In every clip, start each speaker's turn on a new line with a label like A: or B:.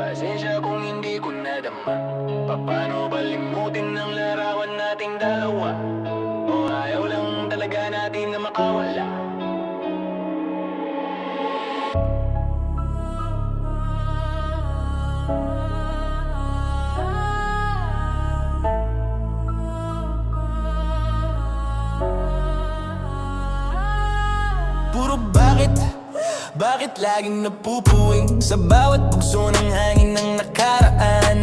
A: Pasensya kung hindi ko nadama. Paano balimutin ang larawan nating dalawa? O ayaw lang talaga natin na makawala?
B: Puro bakit laging napupuwing sa bawat bugso ng hangin ng nakaraan?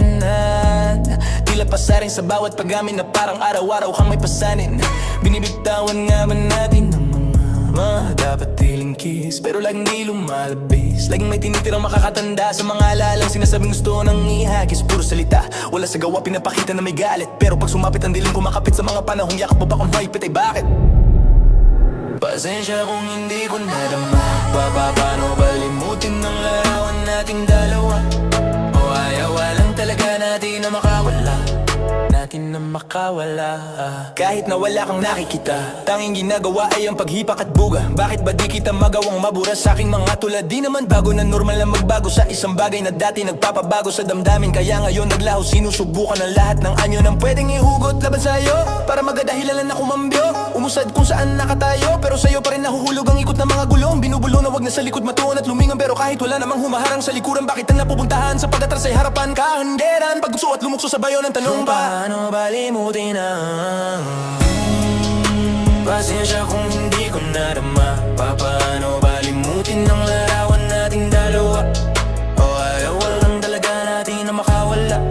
B: Tila pasarin sa bawat paggamin na parang araw-araw kang may pasanin. Binibitawan nga ba natin ang mga dapat tiling kiss, pero laging di lumalabis. Laging may tinitirang makakatanda sa mga alalang sinasabing gusto nang ihagis. Puro salita, wala sa gawa, pinapakita na may galit. Pero pag sumapit ang dilim kumakapit sa mga panahong yakap mo ba kung maipit ay bakit? Pasensya kung hindi ko nadama. Paano balimutin ang larawan nating dalawa? O ayaw lang talaga natin na makawala? Kahit na wala kang nakikita, tanging ginagawa ay ang paghipak at buga. Bakit ba di kita magawang mabura sa aking mga tulad? Di naman bago na normal na magbago sa isang bagay na dati nagpapabago sa damdamin. Kaya ngayon naglaho, sinusubukan ang lahat ng anyo nang pwedeng ihugot laban sa'yo, para magadahilan na kumambyo. Umusad kung saan nakatayo, pero sa'yo pa rin nahuhulog ang ikot ng mga gulong. Binubulo na wag na sa likod matuon at lumingan, pero kahit wala namang humaharang sa likuran, bakit ang napupuntahan sa pag-atras ay harapan? Kahanderan, pagguso at lumukso sa bayo ng tanong pa. Paano balimutin ang pasensya kung hindi ko nadama? Paano balimutin ang larawan nating dalawa? O ayaw lang talaga natin na makawala?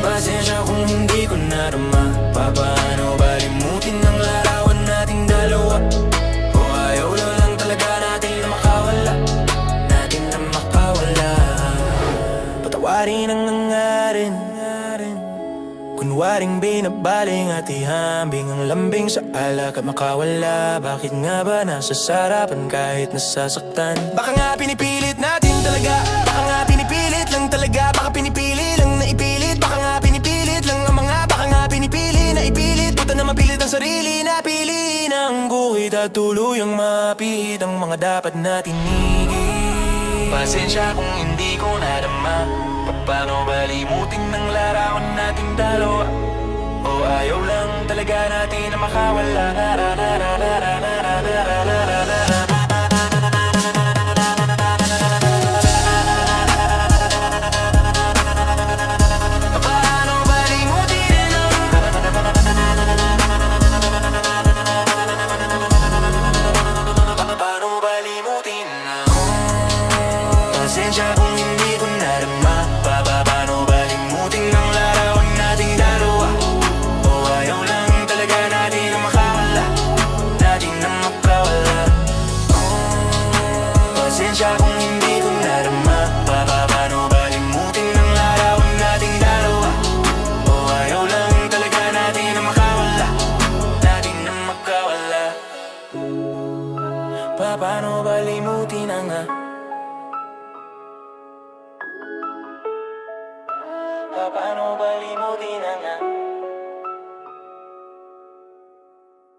B: Pasensya kung hindi ko nadama. Paano balimutin ang larawan nating dalawa? O ayaw lang talaga natin na makawala? Patawarin ang nangarin, kunwaring binabaling at ihambing ang lambing sa alak at makawala. Bakit nga ba nasa sarapan kahit nasasaktan? Baka nga pinipilit natin talaga, baka nga pinipilit lang talaga, baka pinipili lang na ipilit, baka nga pinipilit lang ang mga, baka nga pinipili na ipilit. Puta na mapilit ang sarili, napili ng guhit at tuluyang mapihit ang mga dapat natin higit. Pasensya kung hindi ko nadama. Paano balimutin ng larawan nating dalawa? O ayaw lang talaga natin na makawala? Pasensya kung hindi ko nadama. Paano balimutin ang larawan nating dalawa? O ayaw lang talaga natin na makawala? Pasensya kung hindi ko nadama. Paano balimutin ang larawan nating dalawa? O ayaw lang talaga natin na makawala? Paano balimutin ang